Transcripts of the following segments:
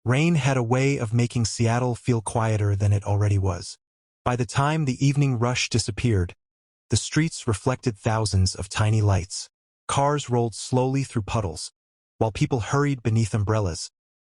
Rain had a way of making Seattle feel quieter than it already was. By the time the evening rush disappeared, the streets reflected thousands of tiny lights. Cars rolled slowly through puddles, while people hurried beneath umbrellas,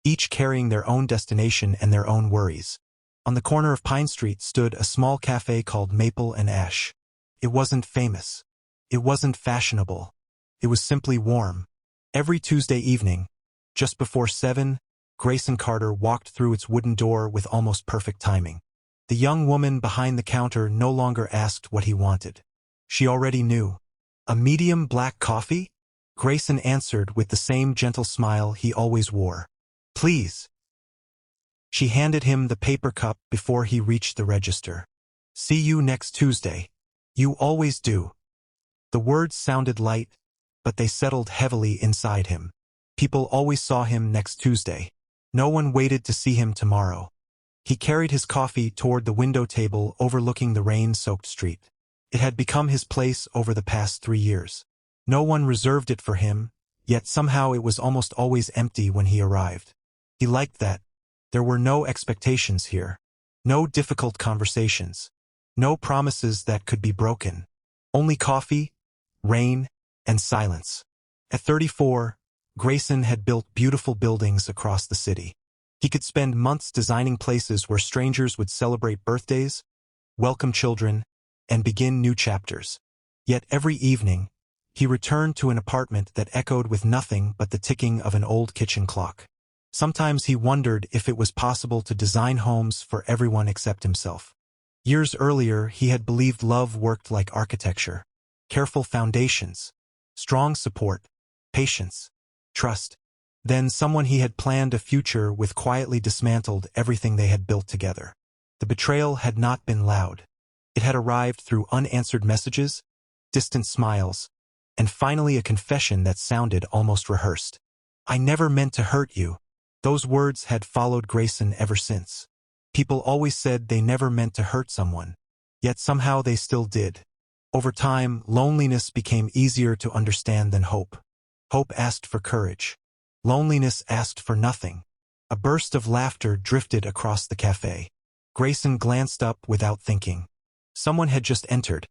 each carrying their own destination and their own worries. On the corner of Pine Street stood a small cafe called Maple and Ash. It wasn't famous. It wasn't fashionable. It was simply warm. Every Tuesday evening, just before 7, Grayson Carter walked through its wooden door with almost perfect timing. The young woman behind the counter no longer asked what he wanted. She already knew. A medium black coffee? Grayson answered with the same gentle smile he always wore. Please. She handed him the paper cup before he reached the register. See you next Tuesday. You always do. The words sounded light, but they settled heavily inside him. People always saw him next Tuesday. No one waited to see him tomorrow. He carried his coffee toward the window table overlooking the rain-soaked street. It had become his place over the past 3 years. No one reserved it for him, yet somehow it was almost always empty when he arrived. He liked that. There were no expectations here. No difficult conversations. No promises that could be broken. Only coffee, rain, and silence. At 34, Grayson had built beautiful buildings across the city. He could spend months designing places where strangers would celebrate birthdays, welcome children, and begin new chapters. Yet every evening, he returned to an apartment that echoed with nothing but the ticking of an old kitchen clock. Sometimes he wondered if it was possible to design homes for everyone except himself. Years earlier, he had believed love worked like architecture. Careful foundations, strong support, patience, trust. Then someone he had planned a future with quietly dismantled everything they had built together. The betrayal had not been loud. It had arrived through unanswered messages, distant smiles, and finally a confession that sounded almost rehearsed. I never meant to hurt you. Those words had followed Grayson ever since. People always said they never meant to hurt someone, yet somehow they still did. Over time, loneliness became easier to understand than hope. Hope asked for courage. Loneliness asked for nothing. A burst of laughter drifted across the cafe. Grayson glanced up without thinking. Someone had just entered,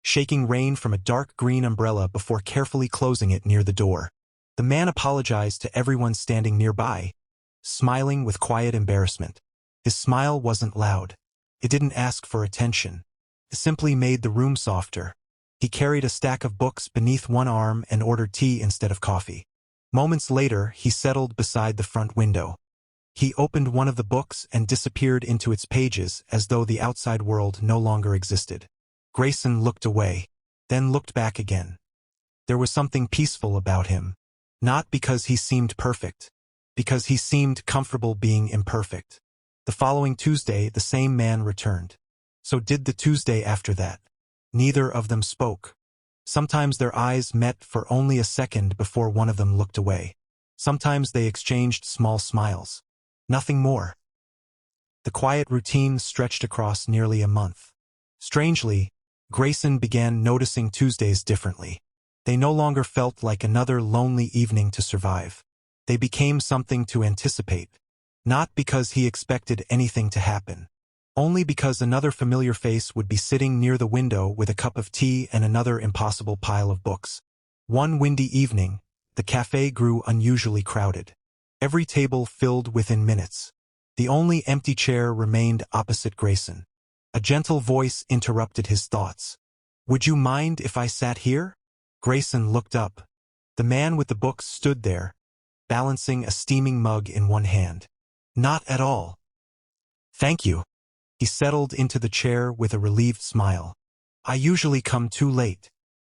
shaking rain from a dark green umbrella before carefully closing it near the door. The man apologized to everyone standing nearby, smiling with quiet embarrassment. His smile wasn't loud. It didn't ask for attention. It simply made the room softer. He carried a stack of books beneath one arm and ordered tea instead of coffee. Moments later, he settled beside the front window. He opened one of the books and disappeared into its pages as though the outside world no longer existed. Grayson looked away, then looked back again. There was something peaceful about him. Not because he seemed perfect, because he seemed comfortable being imperfect. The following Tuesday, the same man returned. So did the Tuesday after that. Neither of them spoke. Sometimes their eyes met for only a second before one of them looked away. Sometimes they exchanged small smiles. Nothing more. The quiet routine stretched across nearly a month. Strangely, Grayson began noticing Tuesdays differently. They no longer felt like another lonely evening to survive. They became something to anticipate. Not because he expected anything to happen. Only because another familiar face would be sitting near the window with a cup of tea and another impossible pile of books. One windy evening, the cafe grew unusually crowded. Every table filled within minutes. The only empty chair remained opposite Grayson. A gentle voice interrupted his thoughts. Would you mind if I sat here? Grayson looked up. The man with the books stood there, balancing a steaming mug in one hand. Not at all. Thank you. He settled into the chair with a relieved smile. I usually come too late.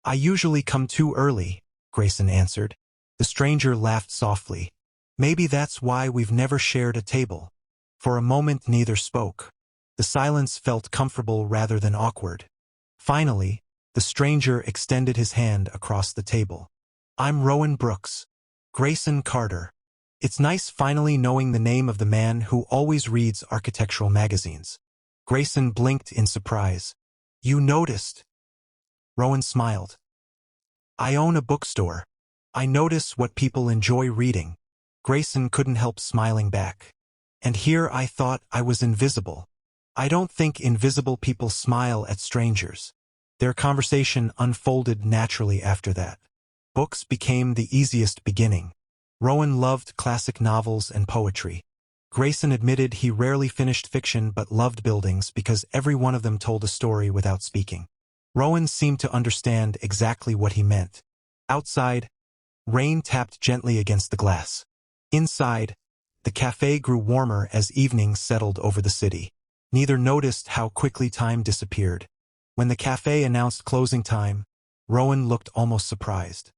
I usually come too early, Grayson answered. The stranger laughed softly. Maybe that's why we've never shared a table. For a moment neither spoke. The silence felt comfortable rather than awkward. Finally, the stranger extended his hand across the table. I'm Rowan Brooks. Grayson Carter. It's nice finally knowing the name of the man who always reads architectural magazines. Grayson blinked in surprise. You noticed. Rowan smiled. I own a bookstore. I notice what people enjoy reading. Grayson couldn't help smiling back. And here I thought I was invisible. I don't think invisible people smile at strangers. Their conversation unfolded naturally after that. Books became the easiest beginning. Rowan loved classic novels and poetry. Grayson admitted he rarely finished fiction but loved buildings because every one of them told a story without speaking. Rowan seemed to understand exactly what he meant. Outside, rain tapped gently against the glass. Inside, the cafe grew warmer as evening settled over the city. Neither noticed how quickly time disappeared. When the cafe announced closing time, Rowan looked almost surprised.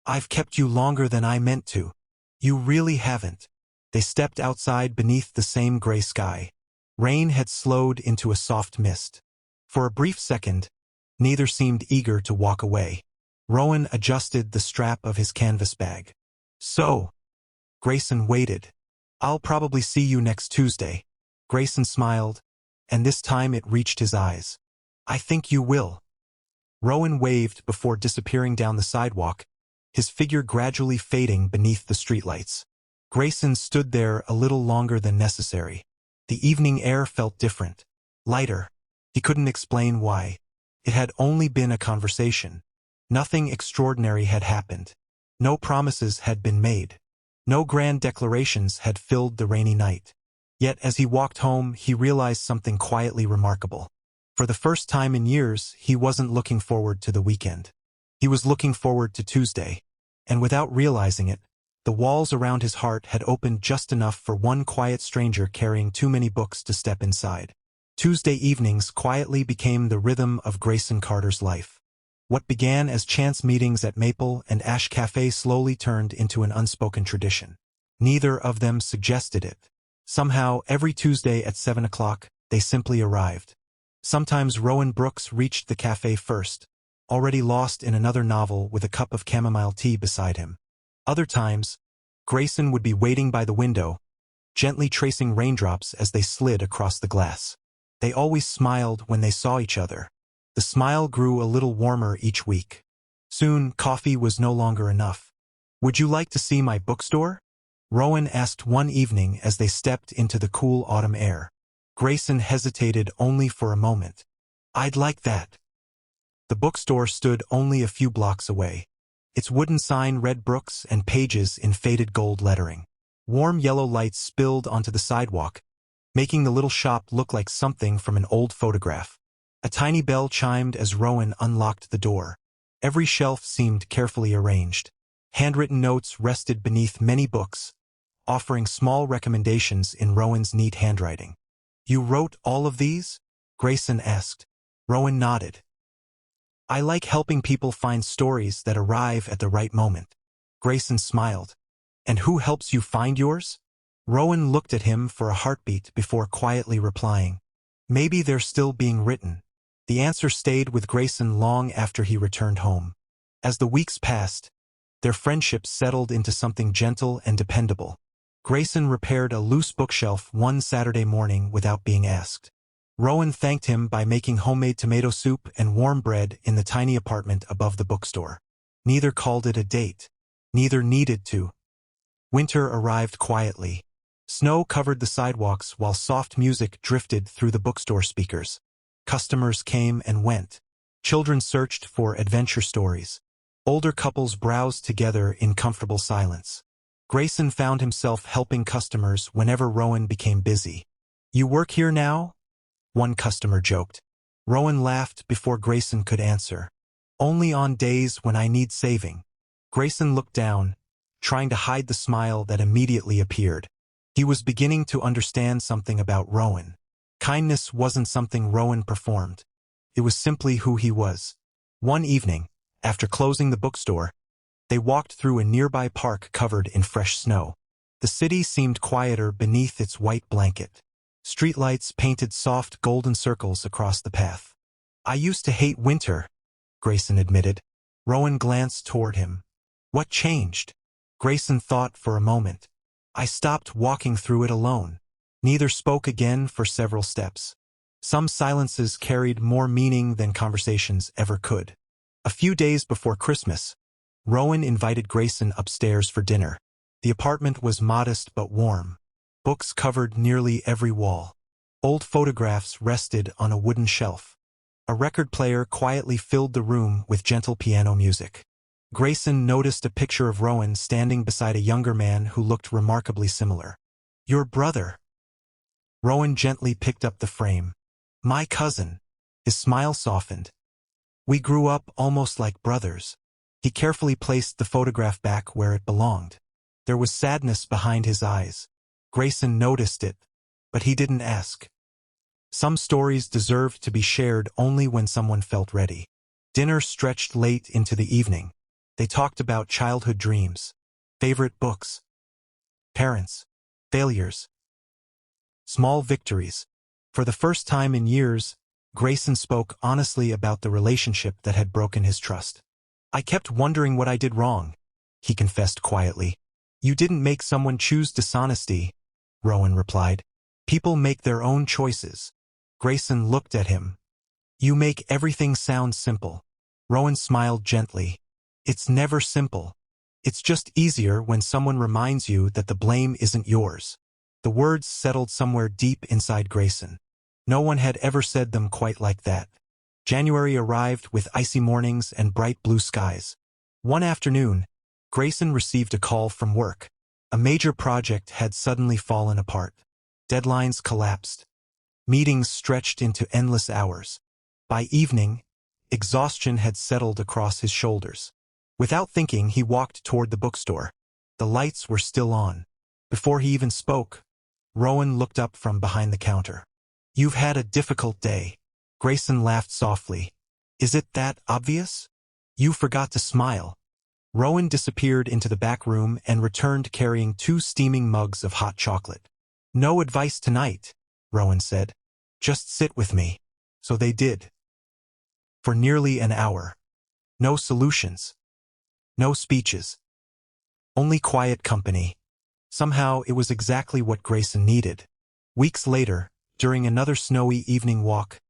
"I've kept you longer than I meant to." "You really haven't." They stepped outside beneath the same gray sky. Rain had slowed into a soft mist. For a brief second, neither seemed eager to walk away. Rowan adjusted the strap of his canvas bag. "So," Grayson waited. "I'll probably see you next Tuesday." Grayson smiled, and this time it reached his eyes. "I think you will." Rowan waved before disappearing down the sidewalk, his figure gradually fading beneath the streetlights. Grayson stood there a little longer than necessary. The evening air felt different, lighter. He couldn't explain why. It had only been a conversation. Nothing extraordinary had happened. No promises had been made. No grand declarations had filled the rainy night. Yet as he walked home, he realized something quietly remarkable. For the first time in years, he wasn't looking forward to the weekend. He was looking forward to Tuesday. And without realizing it, the walls around his heart had opened just enough for one quiet stranger carrying too many books to step inside. Tuesday evenings quietly became the rhythm of Grayson Carter's life. What began as chance meetings at Maple and Ash Cafe slowly turned into an unspoken tradition. Neither of them suggested it. Somehow, every Tuesday at 7 o'clock, they simply arrived. Sometimes Rowan Brooks reached the cafe first, already lost in another novel with a cup of chamomile tea beside him. Other times, Grayson would be waiting by the window, gently tracing raindrops as they slid across the glass. They always smiled when they saw each other. The smile grew a little warmer each week. Soon, coffee was no longer enough. "Would you like to see my bookstore?" Rowan asked one evening as they stepped into the cool autumn air. Grayson hesitated only for a moment. "I'd like that." The bookstore stood only a few blocks away. Its wooden sign read Brooks and Pages in faded gold lettering. Warm yellow lights spilled onto the sidewalk, making the little shop look like something from an old photograph. A tiny bell chimed as Rowan unlocked the door. Every shelf seemed carefully arranged. Handwritten notes rested beneath many books, offering small recommendations in Rowan's neat handwriting. "You wrote all of these?" Grayson asked. Rowan nodded. "I like helping people find stories that arrive at the right moment." Grayson smiled. "And who helps you find yours?" Rowan looked at him for a heartbeat before quietly replying, "Maybe they're still being written." The answer stayed with Grayson long after he returned home. As the weeks passed, their friendship settled into something gentle and dependable. Grayson repaired a loose bookshelf one Saturday morning without being asked. Rowan thanked him by making homemade tomato soup and warm bread in the tiny apartment above the bookstore. Neither called it a date. Neither needed to. Winter arrived quietly. Snow covered the sidewalks while soft music drifted through the bookstore speakers. Customers came and went. Children searched for adventure stories. Older couples browsed together in comfortable silence. Grayson found himself helping customers whenever Rowan became busy. "You work here now?" one customer joked. Rowan laughed before Grayson could answer. "Only on days when I need saving." Grayson looked down, trying to hide the smile that immediately appeared. He was beginning to understand something about Rowan. Kindness wasn't something Rowan performed. It was simply who he was. One evening, after closing the bookstore, they walked through a nearby park covered in fresh snow. The city seemed quieter beneath its white blanket. Streetlights painted soft golden circles across the path. "I used to hate winter," Grayson admitted. Rowan glanced toward him. "What changed?" Grayson thought for a moment. "I stopped walking through it alone." Neither spoke again for several steps. Some silences carried more meaning than conversations ever could. A few days before Christmas, Rowan invited Grayson upstairs for dinner. The apartment was modest but warm. Books covered nearly every wall. Old photographs rested on a wooden shelf. A record player quietly filled the room with gentle piano music. Grayson noticed a picture of Rowan standing beside a younger man who looked remarkably similar. "Your brother." Rowan gently picked up the frame. "My cousin." His smile softened. "We grew up almost like brothers." He carefully placed the photograph back where it belonged. There was sadness behind his eyes. Grayson noticed it, but he didn't ask. Some stories deserved to be shared only when someone felt ready. Dinner stretched late into the evening. They talked about childhood dreams, favorite books, parents, failures, small victories. For the first time in years, Grayson spoke honestly about the relationship that had broken his trust. "I kept wondering what I did wrong," he confessed quietly. "You didn't make someone choose dishonesty," Rowan replied. "People make their own choices." Grayson looked at him. "You make everything sound simple." Rowan smiled gently. "It's never simple. It's just easier when someone reminds you that the blame isn't yours." The words settled somewhere deep inside Grayson. No one had ever said them quite like that. January arrived with icy mornings and bright blue skies. One afternoon, Grayson received a call from work. A major project had suddenly fallen apart. Deadlines collapsed. Meetings stretched into endless hours. By evening, exhaustion had settled across his shoulders. Without thinking, he walked toward the bookstore. The lights were still on. Before he even spoke, Rowan looked up from behind the counter. "You've had a difficult day." Grayson laughed softly. "Is it that obvious? You forgot to smile." Rowan disappeared into the back room and returned carrying 2 steaming mugs of hot chocolate. "No advice tonight," Rowan said. "Just sit with me." So they did. For nearly an hour. No solutions. No speeches. Only quiet company. Somehow it was exactly what Grayson needed. Weeks later, during another snowy evening walk,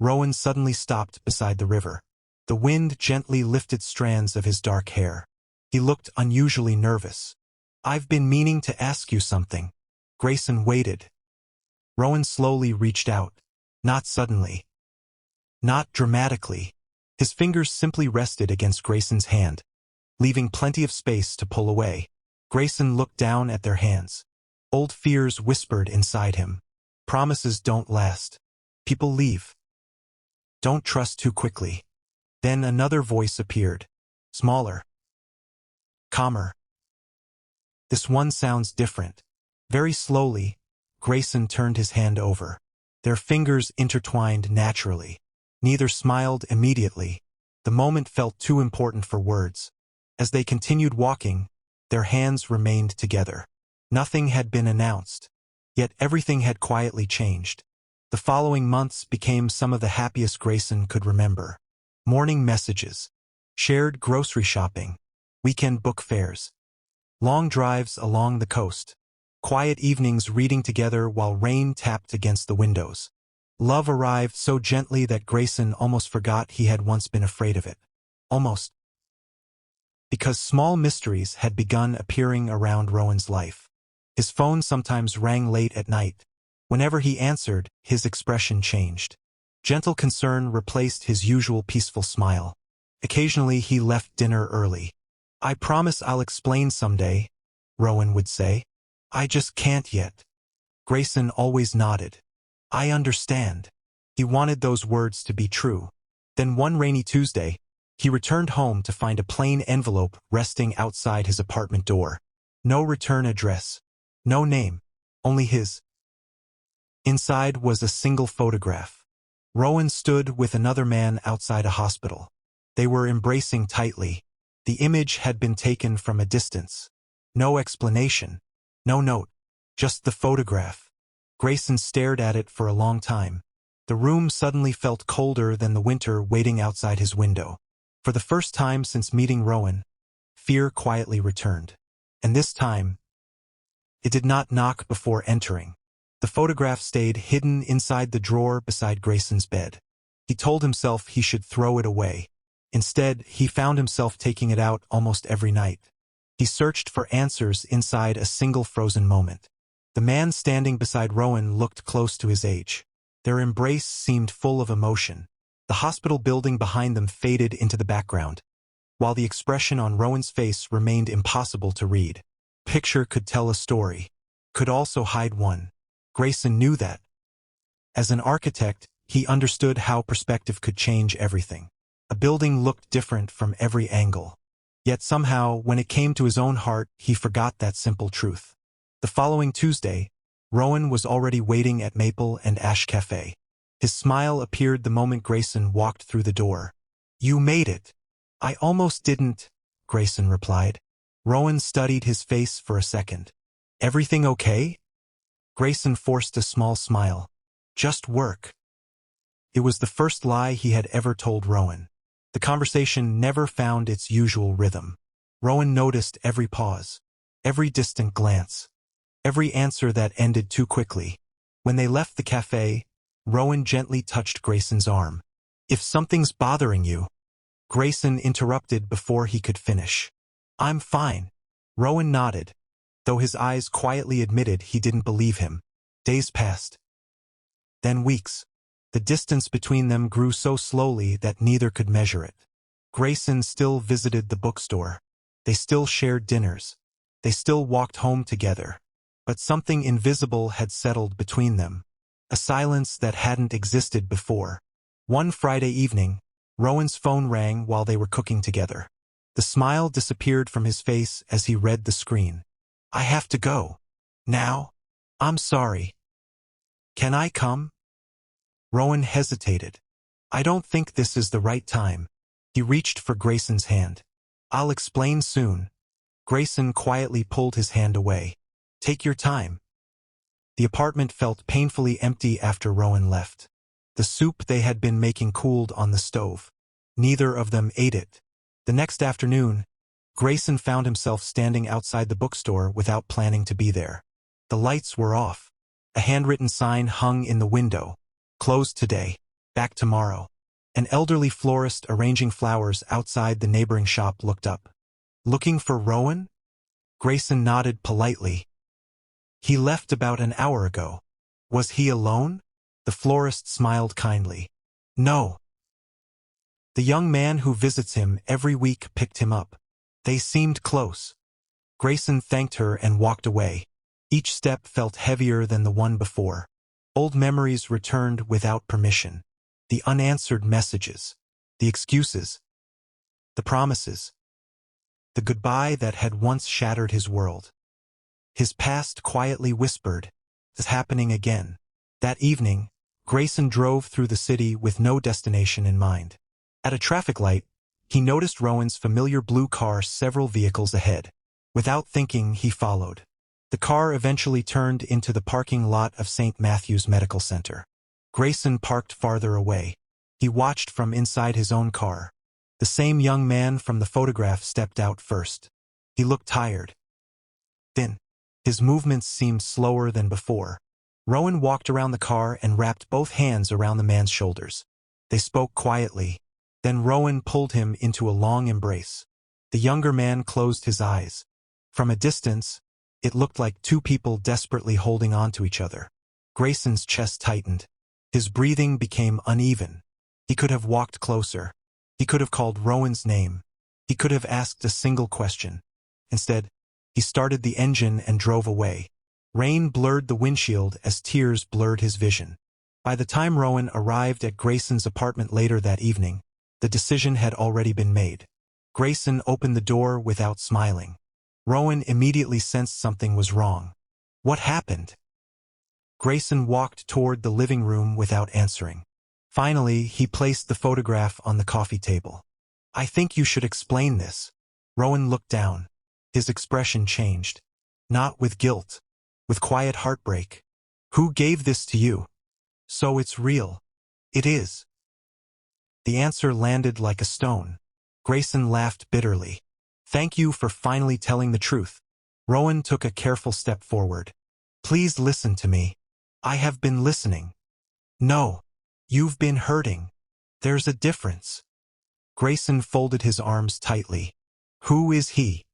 Rowan suddenly stopped beside the river. The wind gently lifted strands of his dark hair. He looked unusually nervous. "I've been meaning to ask you something." Grayson waited. Rowan slowly reached out. Not suddenly. Not dramatically. His fingers simply rested against Grayson's hand, leaving plenty of space to pull away. Grayson looked down at their hands. Old fears whispered inside him. Promises don't last. People leave. Don't trust too quickly. Then another voice appeared. Smaller. Calmer. "This one sounds different." Very slowly, Grayson turned his hand over. Their fingers intertwined naturally. Neither smiled immediately. The moment felt too important for words. As they continued walking, their hands remained together. Nothing had been announced, yet everything had quietly changed. The following months became some of the happiest Grayson could remember. Morning messages, shared grocery shopping, weekend book fairs, long drives along the coast, quiet evenings reading together while rain tapped against the windows. Love arrived so gently that Grayson almost forgot he had once been afraid of it. Almost. Because small mysteries had begun appearing around Rowan's life. His phone sometimes rang late at night. Whenever he answered, his expression changed. Gentle concern replaced his usual peaceful smile. Occasionally he left dinner early. "I promise I'll explain someday," Rowan would say. "I just can't yet." Grayson always nodded. "I understand." He wanted those words to be true. Then one rainy Tuesday, he returned home to find a plain envelope resting outside his apartment door. No return address. No name. Only his. Inside was a single photograph. Rowan stood with another man outside a hospital. They were embracing tightly. The image had been taken from a distance. No explanation. No note. Just the photograph. Grayson stared at it for a long time. The room suddenly felt colder than the winter waiting outside his window. For the first time since meeting Rowan, fear quietly returned. And this time, it did not knock before entering. The photograph stayed hidden inside the drawer beside Grayson's bed. He told himself he should throw it away. Instead, he found himself taking it out almost every night. He searched for answers inside a single frozen moment. The man standing beside Rowan looked close to his age. Their embrace seemed full of emotion. The hospital building behind them faded into the background, while the expression on Rowan's face remained impossible to read. Picture could tell a story, could also hide one. Grayson knew that. As an architect, he understood how perspective could change everything. A building looked different from every angle. Yet somehow, when it came to his own heart, he forgot that simple truth. The following Tuesday, Rowan was already waiting at Maple and Ash Cafe. His smile appeared the moment Grayson walked through the door. "You made it." "I almost didn't," Grayson replied. Rowan studied his face for a second. "Everything okay?" Grayson forced a small smile. "Just work." It was the first lie he had ever told Rowan. The conversation never found its usual rhythm. Rowan noticed every pause, every distant glance, every answer that ended too quickly. When they left the cafe, Rowan gently touched Grayson's arm. "If something's bothering you," Grayson interrupted before he could finish. "I'm fine." Rowan nodded, though his eyes quietly admitted he didn't believe him. Days passed. Then weeks. The distance between them grew so slowly that neither could measure it. Grayson still visited the bookstore. They still shared dinners. They still walked home together. But something invisible had settled between them. A silence that hadn't existed before. One Friday evening, Rowan's phone rang while they were cooking together. The smile disappeared from his face as he read the screen. "I have to go. Now? I'm sorry. Can I come?" Rowan hesitated. "I don't think this is the right time." He reached for Grayson's hand. "I'll explain soon." Grayson quietly pulled his hand away. "Take your time." The apartment felt painfully empty after Rowan left. The soup they had been making cooled on the stove. Neither of them ate it. The next afternoon, Grayson found himself standing outside the bookstore without planning to be there. The lights were off. A handwritten sign hung in the window. "Closed today. Back tomorrow." An elderly florist arranging flowers outside the neighboring shop looked up. "Looking for Rowan?" Grayson nodded politely. "He left about an hour ago." "Was he alone?" The florist smiled kindly. "No. The young man who visits him every week picked him up. They seemed close." Grayson thanked her and walked away. Each step felt heavier than the one before. Old memories returned without permission. The unanswered messages. The excuses. The promises. The goodbye that had once shattered his world. His past quietly whispered, "It's happening again." That evening, Grayson drove through the city with no destination in mind. At a traffic light, he noticed Rowan's familiar blue car several vehicles ahead. Without thinking, he followed. The car eventually turned into the parking lot of St. Matthew's Medical Center. Grayson parked farther away. He watched from inside his own car. The same young man from the photograph stepped out first. He looked tired. Thin. His movements seemed slower than before. Rowan walked around the car and wrapped both hands around the man's shoulders. They spoke quietly. Then Rowan pulled him into a long embrace. The younger man closed his eyes. From a distance, it looked like two people desperately holding on to each other. Grayson's chest tightened. His breathing became uneven. He could have walked closer. He could have called Rowan's name. He could have asked a single question. Instead, he started the engine and drove away. Rain blurred the windshield as tears blurred his vision. By the time Rowan arrived at Grayson's apartment later that evening, the decision had already been made. Grayson opened the door without smiling. Rowan immediately sensed something was wrong. "What happened?" Grayson walked toward the living room without answering. Finally, he placed the photograph on the coffee table. "I think you should explain this." Rowan looked down. His expression changed. Not with guilt, with quiet heartbreak. "Who gave this to you?" "So it's real." "It is." The answer landed like a stone. Grayson laughed bitterly. "Thank you for finally telling the truth." Rowan took a careful step forward. "Please listen to me." "I have been listening." "No. You've been hurting. There's a difference." Grayson folded his arms tightly. "Who is he?"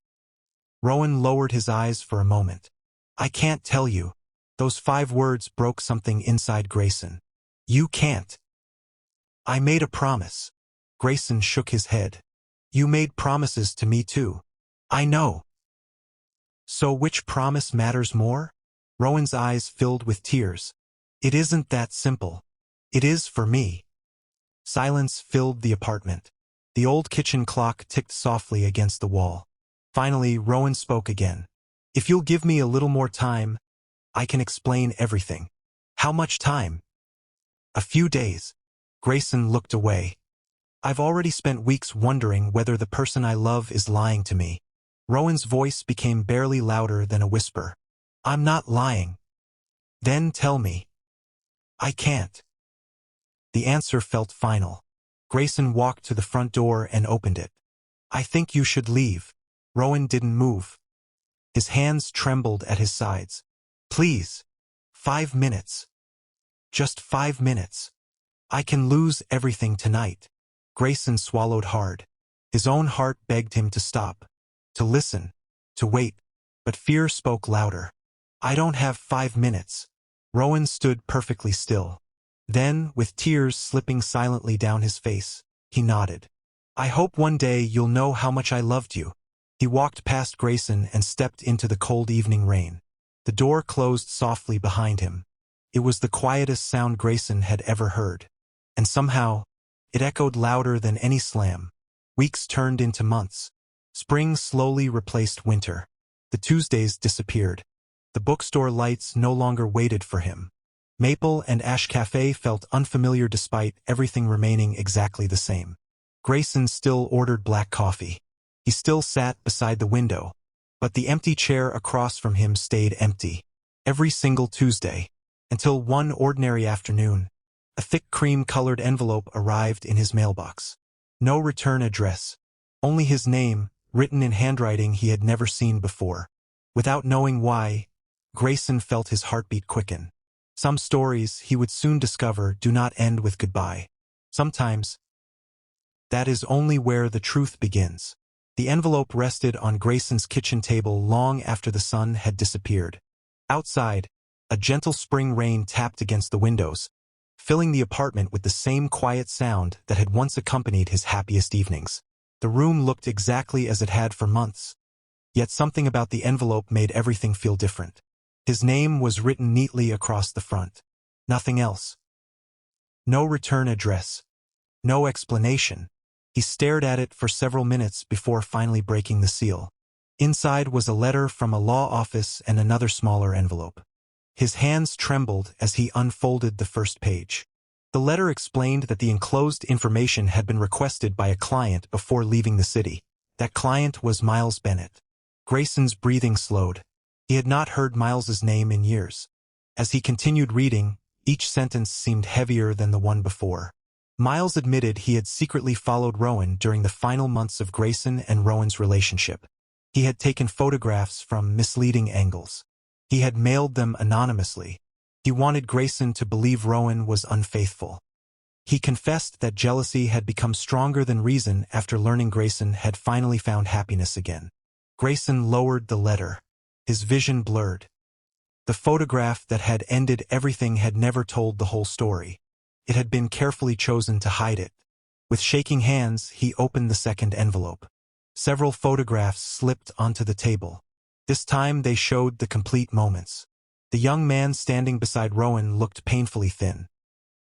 Rowan lowered his eyes for a moment. "I can't tell you." Those 5 words broke something inside Grayson. You can't. I made a promise. Grayson shook his head. You made promises to me too. I know. So which promise matters more? Rowan's eyes filled with tears. It isn't that simple. It is for me. Silence filled the apartment. The old kitchen clock ticked softly against the wall. Finally, Rowan spoke again. If you'll give me a little more time, I can explain everything. How much time? A few days. Grayson looked away. I've already spent weeks wondering whether the person I love is lying to me. Rowan's voice became barely louder than a whisper. I'm not lying. Then tell me. I can't. The answer felt final. Grayson walked to the front door and opened it. I think you should leave. Rowan didn't move. His hands trembled at his sides. Please. 5 minutes. Just 5 minutes. I can lose everything tonight. Grayson swallowed hard. His own heart begged him to stop, to listen, to wait, but fear spoke louder. I don't have 5 minutes. Rowan stood perfectly still. Then, with tears slipping silently down his face, he nodded. I hope one day you'll know how much I loved you. He walked past Grayson and stepped into the cold evening rain. The door closed softly behind him. It was the quietest sound Grayson had ever heard. And somehow, it echoed louder than any slam. Weeks turned into months. Spring slowly replaced winter. The Tuesdays disappeared. The bookstore lights no longer waited for him. Maple and Ash Cafe felt unfamiliar despite everything remaining exactly the same. Grayson still ordered black coffee. He still sat beside the window. But the empty chair across from him stayed empty. Every single Tuesday. Until one ordinary afternoon, a thick cream-colored envelope arrived in his mailbox. No return address. Only his name, written in handwriting he had never seen before. Without knowing why, Grayson felt his heartbeat quicken. Some stories, he would soon discover, do not end with goodbye. Sometimes, that is only where the truth begins. The envelope rested on Grayson's kitchen table long after the sun had disappeared. Outside, a gentle spring rain tapped against the windows, filling the apartment with the same quiet sound that had once accompanied his happiest evenings. The room looked exactly as it had for months. Yet something about the envelope made everything feel different. His name was written neatly across the front. Nothing else. No return address. No explanation. He stared at it for several minutes before finally breaking the seal. Inside was a letter from a law office and another smaller envelope. His hands trembled as he unfolded the first page. The letter explained that the enclosed information had been requested by a client before leaving the city. That client was Miles Bennett. Grayson's breathing slowed. He had not heard Miles's name in years. As he continued reading, each sentence seemed heavier than the one before. Miles admitted he had secretly followed Rowan during the final months of Grayson and Rowan's relationship. He had taken photographs from misleading angles. He had mailed them anonymously. He wanted Grayson to believe Rowan was unfaithful. He confessed that jealousy had become stronger than reason after learning Grayson had finally found happiness again. Grayson lowered the letter. His vision blurred. The photograph that had ended everything had never told the whole story. It had been carefully chosen to hide it. With shaking hands, he opened the second envelope. Several photographs slipped onto the table. This time they showed the complete moments. The young man standing beside Rowan looked painfully thin.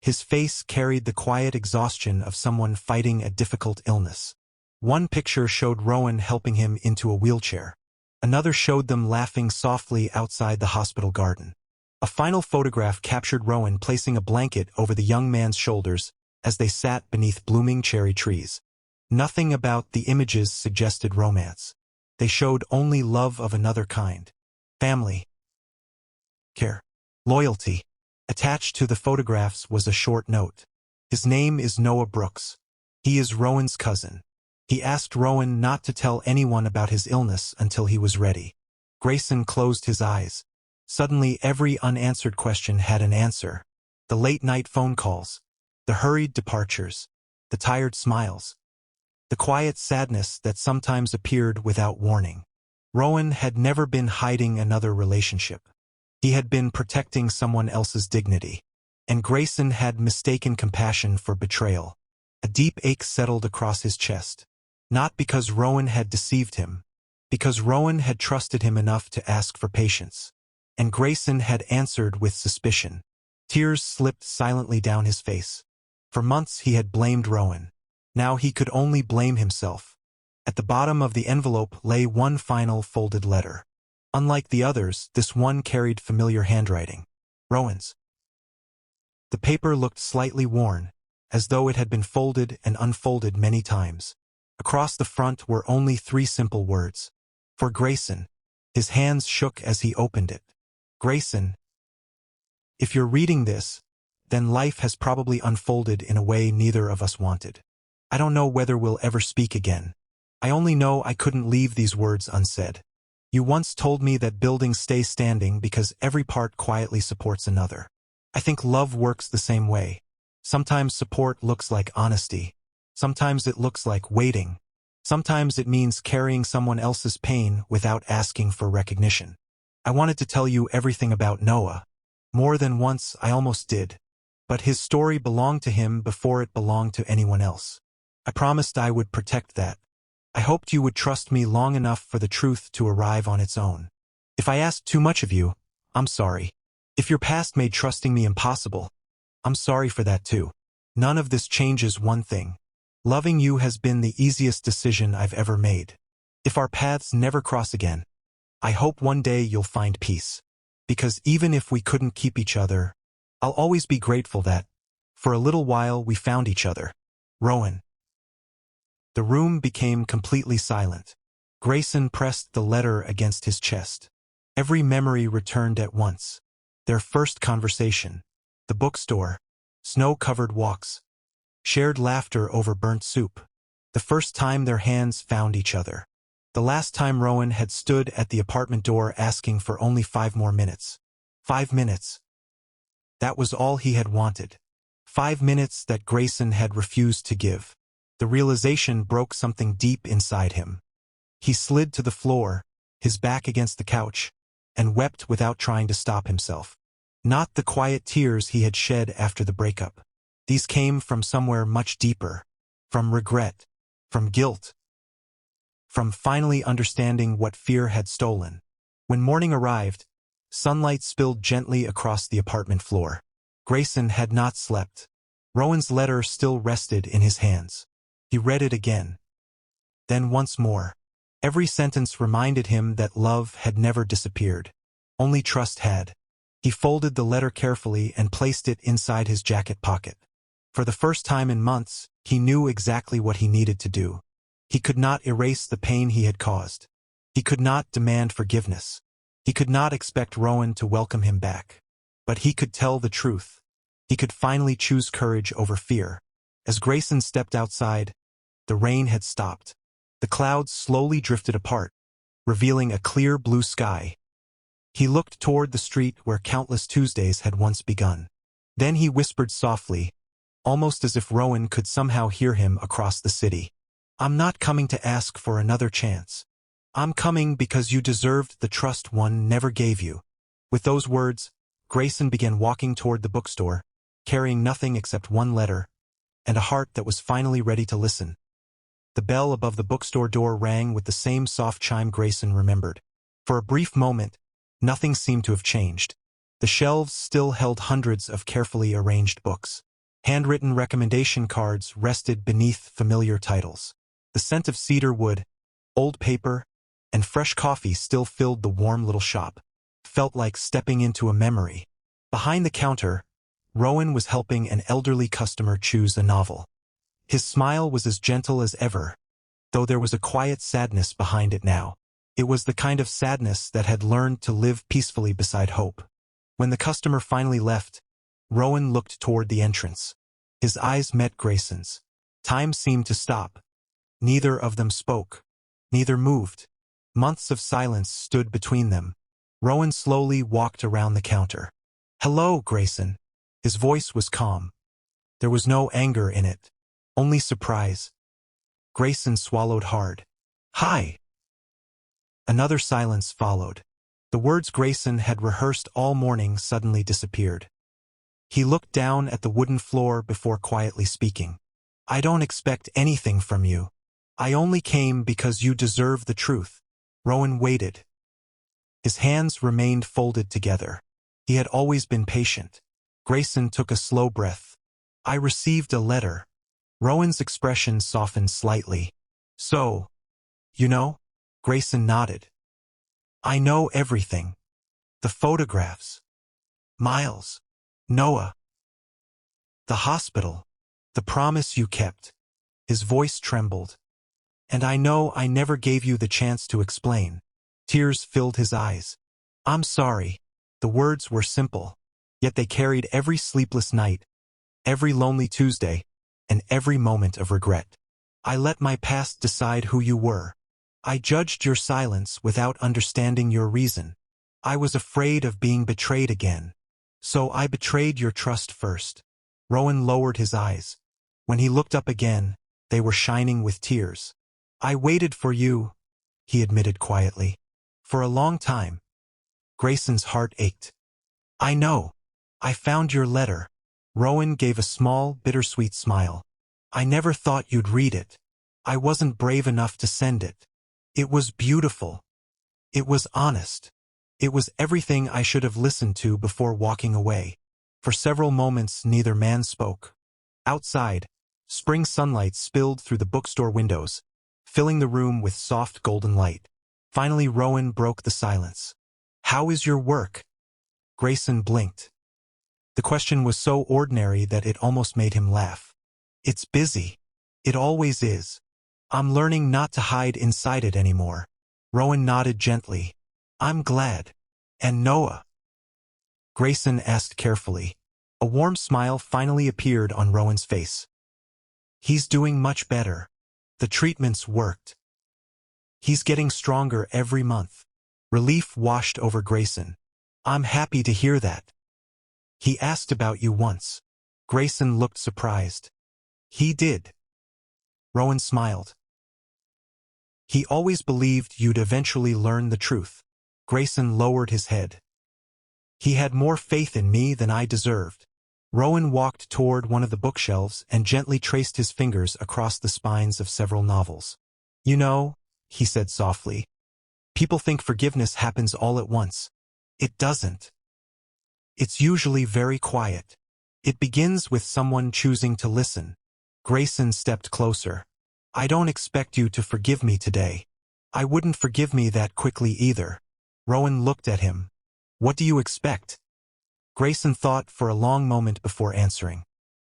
His face carried the quiet exhaustion of someone fighting a difficult illness. One picture showed Rowan helping him into a wheelchair. Another showed them laughing softly outside the hospital garden. A final photograph captured Rowan placing a blanket over the young man's shoulders as they sat beneath blooming cherry trees. Nothing about the images suggested romance. They showed only love of another kind. Family. Care. Loyalty. Attached to the photographs was a short note. His name is Noah Brooks. He is Rowan's cousin. He asked Rowan not to tell anyone about his illness until he was ready. Grayson closed his eyes. Suddenly every unanswered question had an answer. The late-night phone calls. The hurried departures. The tired smiles. The quiet sadness that sometimes appeared without warning. Rowan had never been hiding another relationship. He had been protecting someone else's dignity. And Grayson had mistaken compassion for betrayal. A deep ache settled across his chest. Not because Rowan had deceived him. Because Rowan had trusted him enough to ask for patience. And Grayson had answered with suspicion. Tears slipped silently down his face. For months he had blamed Rowan. Now he could only blame himself. At the bottom of the envelope lay one final folded letter. Unlike the others, this one carried familiar handwriting. Rowan's. The paper looked slightly worn, as though it had been folded and unfolded many times. Across the front were only 3 simple words. For Grayson. His hands shook as he opened it. Grayson. If you're reading this, then life has probably unfolded in a way neither of us wanted. I don't know whether we'll ever speak again. I only know I couldn't leave these words unsaid. You once told me that buildings stay standing because every part quietly supports another. I think love works the same way. Sometimes support looks like honesty. Sometimes it looks like waiting. Sometimes it means carrying someone else's pain without asking for recognition. I wanted to tell you everything about Noah. More than once I almost did. But his story belonged to him before it belonged to anyone else. I promised I would protect that. I hoped you would trust me long enough for the truth to arrive on its own. If I asked too much of you, I'm sorry. If your past made trusting me impossible, I'm sorry for that too. None of this changes one thing. Loving you has been the easiest decision I've ever made. If our paths never cross again, I hope one day you'll find peace. Because even if we couldn't keep each other, I'll always be grateful that, for a little while, we found each other. Rowan. The room became completely silent. Grayson pressed the letter against his chest. Every memory returned at once. Their first conversation. The bookstore. Snow-covered walks. Shared laughter over burnt soup. The first time their hands found each other. The last time Rowan had stood at the apartment door asking for only 5 more minutes. 5 minutes. That was all he had wanted. 5 minutes that Grayson had refused to give. The realization broke something deep inside him. He slid to the floor, his back against the couch, and wept without trying to stop himself. Not the quiet tears he had shed after the breakup. These came from somewhere much deeper. From regret. From guilt. From finally understanding what fear had stolen. When morning arrived, sunlight spilled gently across the apartment floor. Grayson had not slept. Rowan's letter still rested in his hands. He read it again. Then once more. Every sentence reminded him that love had never disappeared. Only trust had. He folded the letter carefully and placed it inside his jacket pocket. For the first time in months, he knew exactly what he needed to do. He could not erase the pain he had caused. He could not demand forgiveness. He could not expect Rowan to welcome him back. But he could tell the truth. He could finally choose courage over fear. As Grayson stepped outside, the rain had stopped. The clouds slowly drifted apart, revealing a clear blue sky. He looked toward the street where countless Tuesdays had once begun. Then he whispered softly, almost as if Rowan could somehow hear him across the city. I'm not coming to ask for another chance. I'm coming because you deserved the trust one never gave you. With those words, Grayson began walking toward the bookstore, carrying nothing except one letter, and a heart that was finally ready to listen. The bell above the bookstore door rang with the same soft chime Grayson remembered. For a brief moment, nothing seemed to have changed. The shelves still held hundreds of carefully arranged books. Handwritten recommendation cards rested beneath familiar titles. The scent of cedar wood, old paper, and fresh coffee still filled the warm little shop. Felt like stepping into a memory. Behind the counter, Rowan was helping an elderly customer choose a novel. His smile was as gentle as ever, though there was a quiet sadness behind it now. It was the kind of sadness that had learned to live peacefully beside hope. When the customer finally left, Rowan looked toward the entrance. His eyes met Grayson's. Time seemed to stop. Neither of them spoke. Neither moved. Months of silence stood between them. Rowan slowly walked around the counter. "Hello, Grayson." His voice was calm. There was no anger in it. Only surprise. Grayson swallowed hard. "Hi." Another silence followed. The words Grayson had rehearsed all morning suddenly disappeared. He looked down at the wooden floor before quietly speaking. I don't expect anything from you. I only came because you deserve the truth. Rowan waited. His hands remained folded together. He had always been patient. Grayson took a slow breath. I received a letter. Rowan's expression softened slightly. So, you know? Grayson nodded. I know everything. The photographs. Miles. Noah. The hospital. The promise you kept. His voice trembled. And I know I never gave you the chance to explain. Tears filled his eyes. I'm sorry. The words were simple, yet they carried every sleepless night, every lonely Tuesday, and every moment of regret. I let my past decide who you were. I judged your silence without understanding your reason. I was afraid of being betrayed again. So I betrayed your trust first. Rowan lowered his eyes. When he looked up again, they were shining with tears. I waited for you, he admitted quietly. For a long time. Grayson's heart ached. I know. I found your letter. Rowan gave a small, bittersweet smile. I never thought you'd read it. I wasn't brave enough to send it. It was beautiful. It was honest. It was everything I should have listened to before walking away. For several moments neither man spoke. Outside, spring sunlight spilled through the bookstore windows, filling the room with soft golden light. Finally Rowan broke the silence. How is your work? Grayson blinked. The question was so ordinary that it almost made him laugh. It's busy. It always is. I'm learning not to hide inside it anymore. Rowan nodded gently. I'm glad. And Noah? Grayson asked carefully. A warm smile finally appeared on Rowan's face. He's doing much better. The treatments worked. He's getting stronger every month. Relief washed over Grayson. I'm happy to hear that. He asked about you once. Grayson looked surprised. He did. Rowan smiled. He always believed you'd eventually learn the truth. Grayson lowered his head. He had more faith in me than I deserved. Rowan walked toward one of the bookshelves and gently traced his fingers across the spines of several novels. You know, he said softly, people think forgiveness happens all at once. It doesn't. It's usually very quiet. It begins with someone choosing to listen. Grayson stepped closer. I don't expect you to forgive me today. I wouldn't forgive me that quickly either. Rowan looked at him. What do you expect? Grayson thought for a long moment before answering.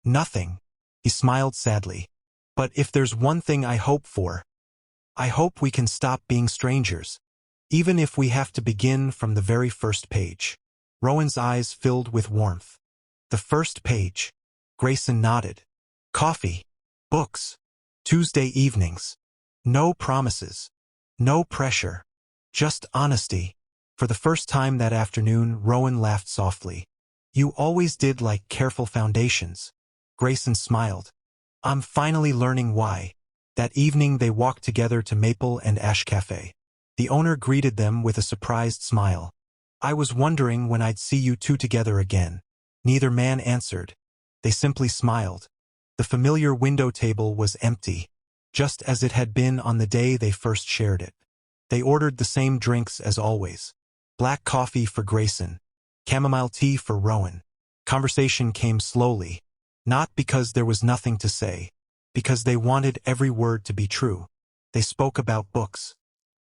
Nothing. He smiled sadly. But if there's one thing I hope for, I hope we can stop being strangers, even if we have to begin from the very first page. Rowan's eyes filled with warmth. The first page. Grayson nodded. Coffee. Books. Tuesday evenings. No promises. No pressure. Just honesty. For the first time that afternoon, Rowan laughed softly. You always did like careful foundations. Grayson smiled. I'm finally learning why. That evening they walked together to Maple and Ash Cafe. The owner greeted them with a surprised smile. I was wondering when I'd see you two together again. Neither man answered. They simply smiled. The familiar window table was empty, just as it had been on the day they first shared it. They ordered the same drinks as always. Black coffee for Grayson. Chamomile tea for Rowan. Conversation came slowly, not because there was nothing to say, because they wanted every word to be true. They spoke about books,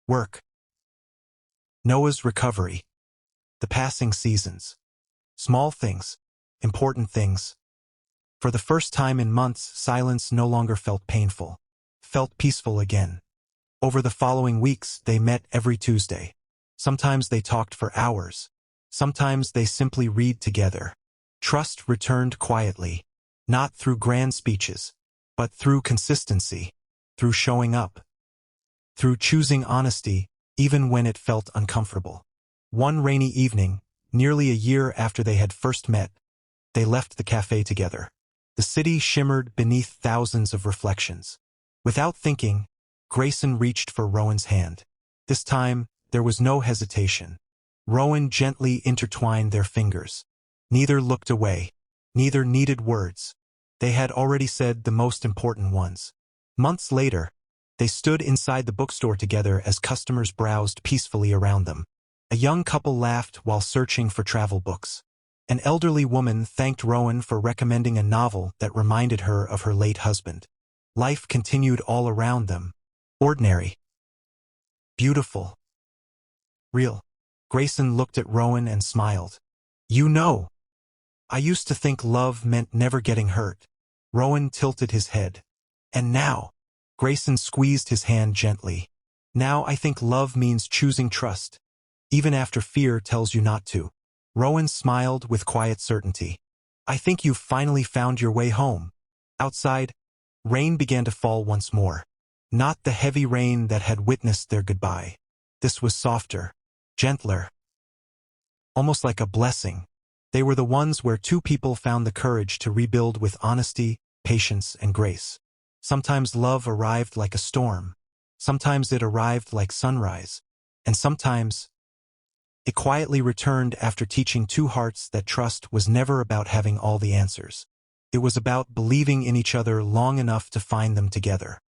work, Noah's recovery, the passing seasons, small things, important things. For the first time in months, silence no longer felt painful, felt peaceful again. Over the following weeks, they met every Tuesday. Sometimes they talked for hours. Sometimes they simply read together. Trust returned quietly, not through grand speeches, but through consistency, through showing up, through choosing honesty, even when it felt uncomfortable. One rainy evening, nearly a year after they had first met, they left the cafe together. The city shimmered beneath thousands of reflections. Without thinking, Grayson reached for Rowan's hand. This time, there was no hesitation. Rowan gently intertwined their fingers. Neither looked away. Neither needed words. They had already said the most important ones. Months later, they stood inside the bookstore together as customers browsed peacefully around them. A young couple laughed while searching for travel books. An elderly woman thanked Rowan for recommending a novel that reminded her of her late husband. Life continued all around them. Ordinary. Beautiful. Real. Grayson looked at Rowan and smiled. You know, I used to think love meant never getting hurt. Rowan tilted his head. And now, Grayson squeezed his hand gently. Now I think love means choosing trust, even after fear tells you not to. Rowan smiled with quiet certainty. I think you've finally found your way home. Outside, rain began to fall once more. Not the heavy rain that had witnessed their goodbye. This was softer, gentler, almost like a blessing. They were the ones where two people found the courage to rebuild with honesty, patience, and grace. Sometimes love arrived like a storm. Sometimes it arrived like sunrise. And sometimes it quietly returned after teaching two hearts that trust was never about having all the answers. It was about believing in each other long enough to find them together.